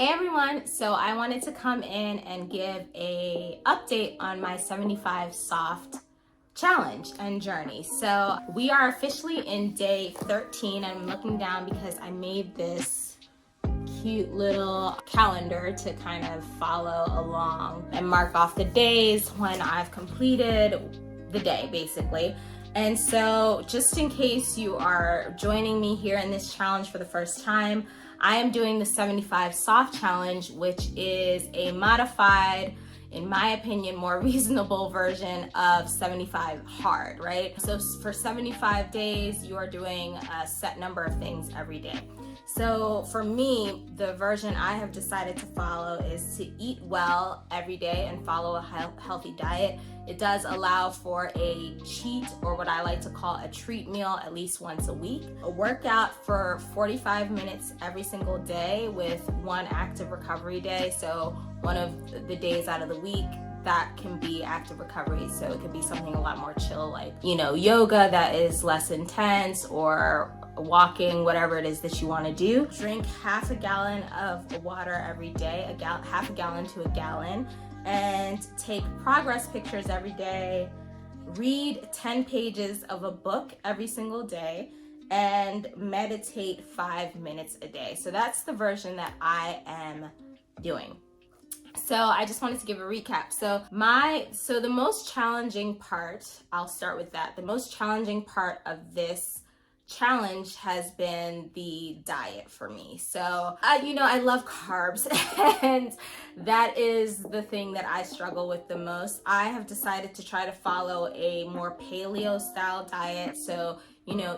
Hey everyone, so I wanted to come in and give a update on my 75 soft challenge and journey. So we are officially in day 13. I'm looking down because I made this cute little calendar to kind of follow along and mark off the days when I've completed the day basically. And so just in case you are joining me here in this challenge for the first time, I am doing the 75 soft challenge, which is a modified, in my opinion, more reasonable version of 75 hard, right? So for 75 days, you are doing a set number of things every day. So for me, the version I have decided to follow is to eat well every day and follow a healthy diet. It does allow for a cheat, or what I like to call a treat meal, at least once a week. A workout for 45 minutes every single day with one active recovery day. So one of the days out of the week that can be active recovery. So it could be something a lot more chill, like, yoga that is less intense, or walking, whatever it is that you want to do. Drink half a gallon of water every day, half a gallon to a gallon, and take progress pictures every day. Read 10 pages of a book every single day, and meditate 5 minutes a day. So that's the version that I am doing. So I just wanted to give a recap. So the most challenging part, I'll start with that. The most challenging part of this challenge has been the diet for me. So, I love carbs and that is the thing that I struggle with the most. I have decided to try to follow a more paleo style diet. So,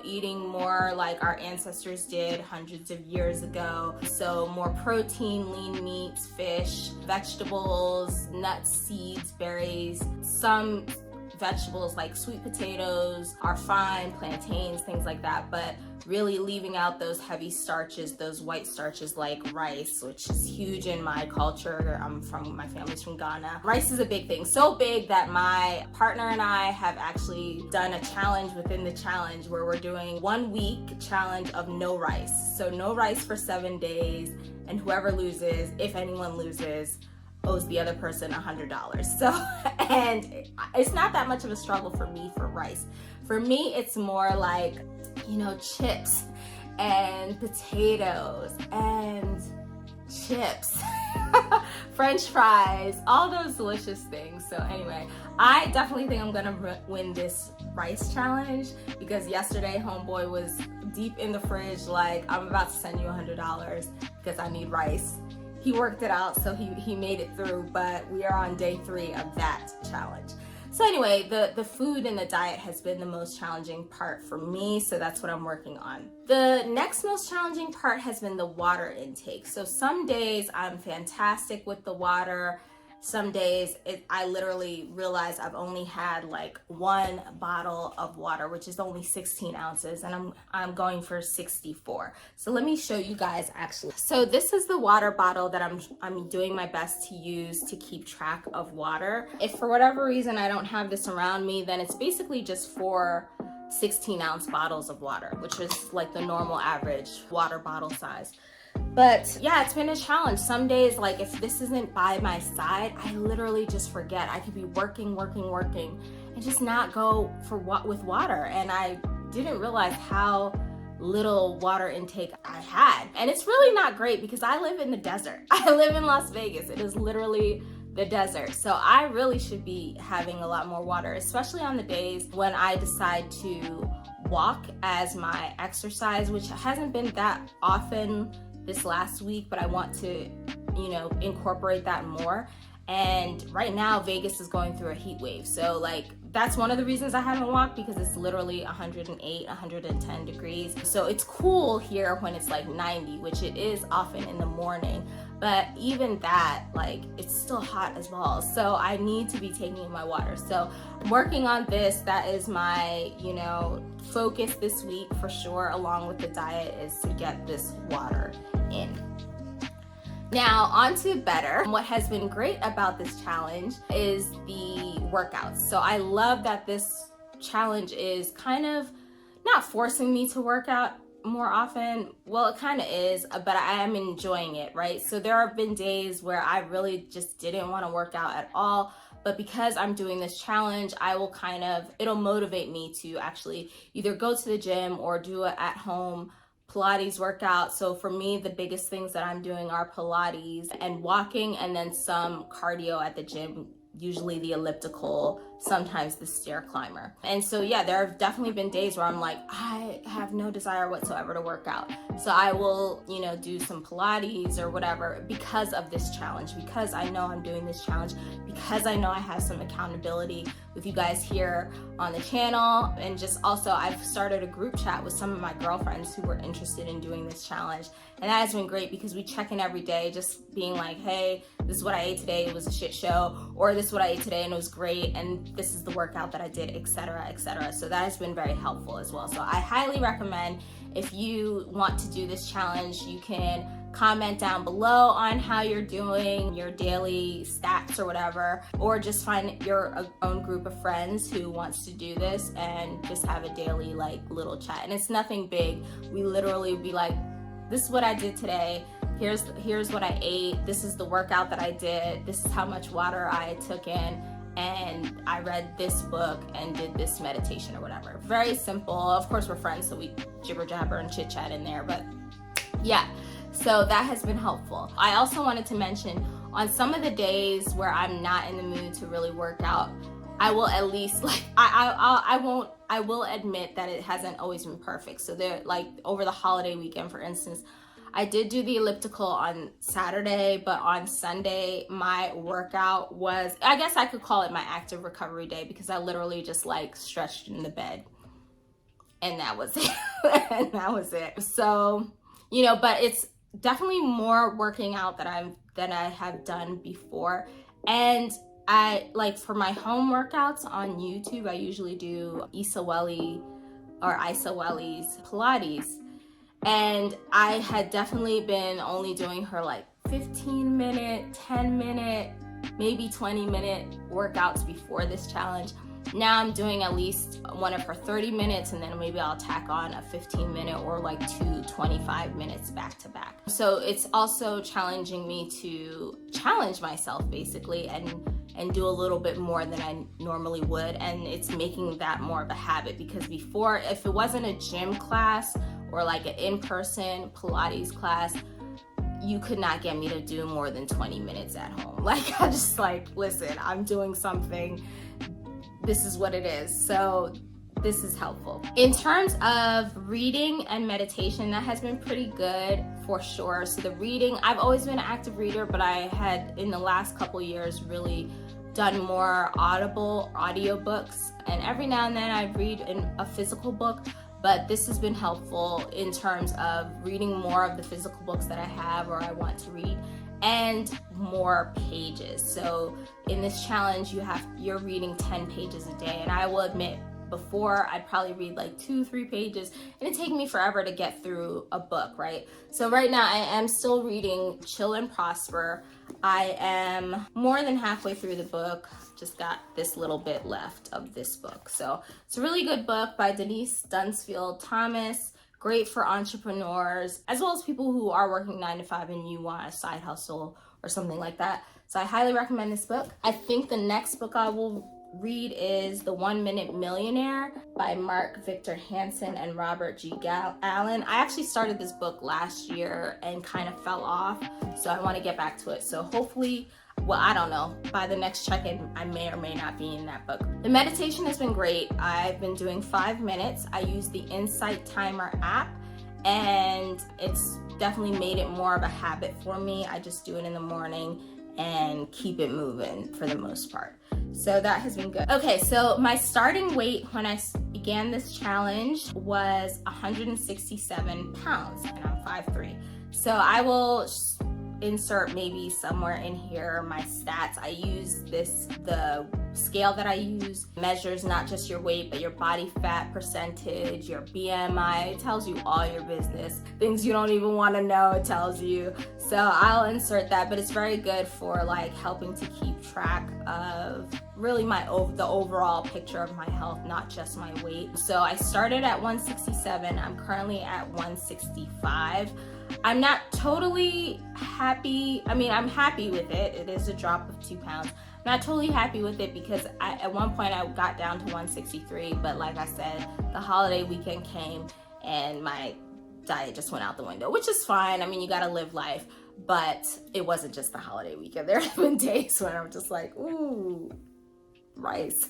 eating more like our ancestors did hundreds of years ago. So more protein, lean meats, fish, vegetables, nuts, seeds, berries. Some vegetables like sweet potatoes are fine, plantains, things like that, but really leaving out those heavy starches, those white starches like rice, which is huge in my culture. My family's from Ghana. Rice is a big thing, so big that my partner and I have actually done a challenge within the challenge where we're doing 1 week challenge of no rice. So no rice for 7 days, and whoever loses, if anyone loses, owes the other person $100. So, and it's not that much of a struggle for me for rice. For me, it's more like, chips and potatoes and chips, French fries, all those delicious things. So anyway, I definitely think I'm gonna win this rice challenge, because yesterday homeboy was deep in the fridge like, I'm about to send you $100 because I need rice. He worked it out, so he made it through, but we are on day 3 of that challenge. So anyway, the food and the diet has been the most challenging part for me, so that's what I'm working on. The next most challenging part has been the water intake. So some days I'm fantastic with the water. Some days I literally realize I've only had like 1 bottle of water, which is only 16 ounces, and I'm going for 64. So let me show you guys actually. So this is the water bottle that I'm doing my best to use to keep track of water. If for whatever reason I don't have this around me, then it's basically just 4 16-ounce bottles of water, which is like the normal average water bottle size. But yeah, it's been a challenge. Some days, like if this isn't by my side, I literally just forget. I could be working, and just not go with water. And I didn't realize how little water intake I had. And it's really not great because I live in the desert. I live in Las Vegas. It is literally the desert. So I really should be having a lot more water, especially on the days when I decide to walk as my exercise, which hasn't been that often this last week, but I want to, incorporate that more. And right now Vegas is going through a heat wave. So like, that's one of the reasons I haven't walked, because it's literally 108, 110 degrees. So it's cool here when it's like 90, which it is often in the morning. But even that, like, it's still hot as well. So I need to be taking my water. So I'm working on this. That is my, focus this week for sure, along with the diet, is to get this water in. Now, on to better. What has been great about this challenge is the workouts. So I love that this challenge is kind of not forcing me to work out more often? Well, it kind of is, but I am enjoying it, right? So there have been days where I really just didn't want to work out at all, but because I'm doing this challenge, I will it'll motivate me to actually either go to the gym or do it at home Pilates workout. So for me, the biggest things that I'm doing are Pilates and walking, and then some cardio at the gym, usually the elliptical, sometimes the stair climber. And so yeah, there have definitely been days where I'm like, I have no desire whatsoever to work out. So I will, do some Pilates or whatever because of this challenge, because I know I'm doing this challenge, because I know I have some accountability with you guys here on the channel. And just also, I've started a group chat with some of my girlfriends who were interested in doing this challenge. And that has been great because we check in every day, just being like, hey, this is what I ate today, it was a shit show, or this is what I ate today and it was great, and this is the workout that I did, etc., etc. So that has been very helpful as well. So I highly recommend, if you want to do this challenge, you can comment down below on how you're doing, your daily stats or whatever, or just find your own group of friends who wants to do this and just have a daily little chat. And it's nothing big. We literally be like, this is what I did today, here's what I ate, this is the workout that I did, this is how much water I took in, and I read this book and did this meditation or whatever. Very simple. Of course, we're friends, so we jibber jabber and chit chat in there, but yeah, so that has been helpful. I also wanted to mention, on some of the days where I'm not in the mood to really work out, I will at least I will admit that it hasn't always been perfect. So there, over the holiday weekend, for instance, I did do the elliptical on Saturday, but on Sunday, my workout was, I guess I could call it my active recovery day, because I literally just stretched in the bed, and that was it. And that was it. So, but it's definitely more working out than I have done before. And I for my home workouts on YouTube, I usually do Isa Welly's Pilates. And I had definitely been only doing her 15-minute, 10-minute, maybe 20-minute workouts before this challenge. Now I'm doing at least one of her 30 minutes, and then maybe I'll tack on a 15-minute or 2 25 minutes back to back. So it's also challenging me to challenge myself basically and do a little bit more than I normally would. And it's making that more of a habit, because before, if it wasn't a gym class or an in-person Pilates class, you could not get me to do more than 20 minutes at home. I just listen, I'm doing something, this is what it is. So this is helpful. In terms of reading and meditation, that has been pretty good for sure. So the reading, I've always been an active reader, but I had in the last couple years really done more audiobooks, and every now and then I read a physical book, but this has been helpful in terms of reading more of the physical books that I have or I want to read, and more pages. So in this challenge, you're reading 10 pages a day, and I will admit, before I'd probably read 2-3 pages, and it'd take me forever to get through a book, right? So right now I am still reading Chill and Prosper. I am more than halfway through the book, just got this little bit left of this book. So it's a really good book by Denise Dunfield Thomas. Great for entrepreneurs, as well as people who are working 9 to 5 and you want a side hustle or something like that. So I highly recommend this book. I think the next book I will read is The 1 Minute Millionaire by Mark Victor Hansen and Robert G. Allen. I actually started this book last year and kind of fell off, so I want to get back to it. So hopefully, well, I don't know, by the next check-in, I may or may not be in that book. The meditation has been great. I've been doing 5 minutes. I use the Insight Timer app, and it's definitely made it more of a habit for me. I just do it in the morning and keep it moving for the most part. So that has been good. Okay, so my starting weight when I began this challenge was 167 pounds, and I'm 5'3". So I will insert maybe somewhere in here my stats. I use the scale that I use measures not just your weight, but your body fat percentage, your BMI. It tells you all your business. Things you don't even want to know, it tells you. So I'll insert that, but it's very good for like helping to keep track of really the overall picture of my health, not just my weight. So I started at 167. I'm currently at 165. I'm not totally happy. I mean, I'm happy with it. It is a drop of 2 pounds. I'm not totally happy with it because at one point I got down to 163, but like I said, the holiday weekend came and my diet just went out the window, which is fine. I mean, you gotta live life, but it wasn't just the holiday weekend. There have been days when I'm just like, ooh, rice.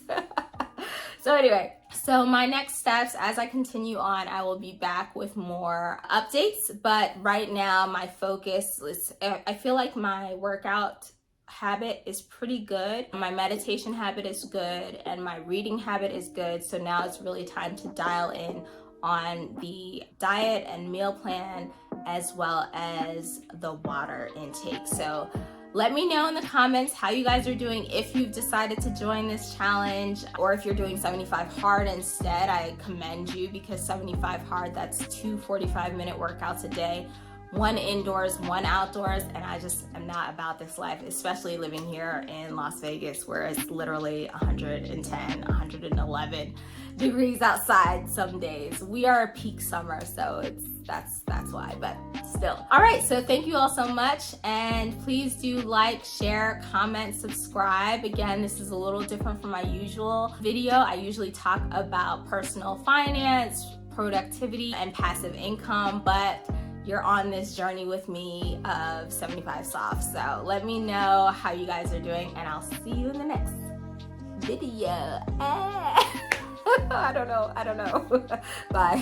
So anyway, so my next steps, as I continue on, I will be back with more updates, but right now my focus is, I feel like my workout habit is pretty good. My meditation habit is good and my reading habit is good. So now it's really time to dial in on the diet and meal plan as well as the water intake. So let me know in the comments how you guys are doing, if you've decided to join this challenge, or if you're doing 75 hard instead. I commend you, because 75 hard, that's 2 45-minute workouts a day, 1 indoors, 1 outdoors, and I just am not about this life, especially living here in Las Vegas where it's literally 110, 111 degrees outside some days. We are a peak summer, so that's why, but still. All right, so thank you all so much, and please do like, share, comment, subscribe. Again, this is a little different from my usual video. I usually talk about personal finance, productivity, and passive income, but you're on this journey with me of 75 soft. So let me know how you guys are doing, and I'll see you in the next video. I don't know. Bye.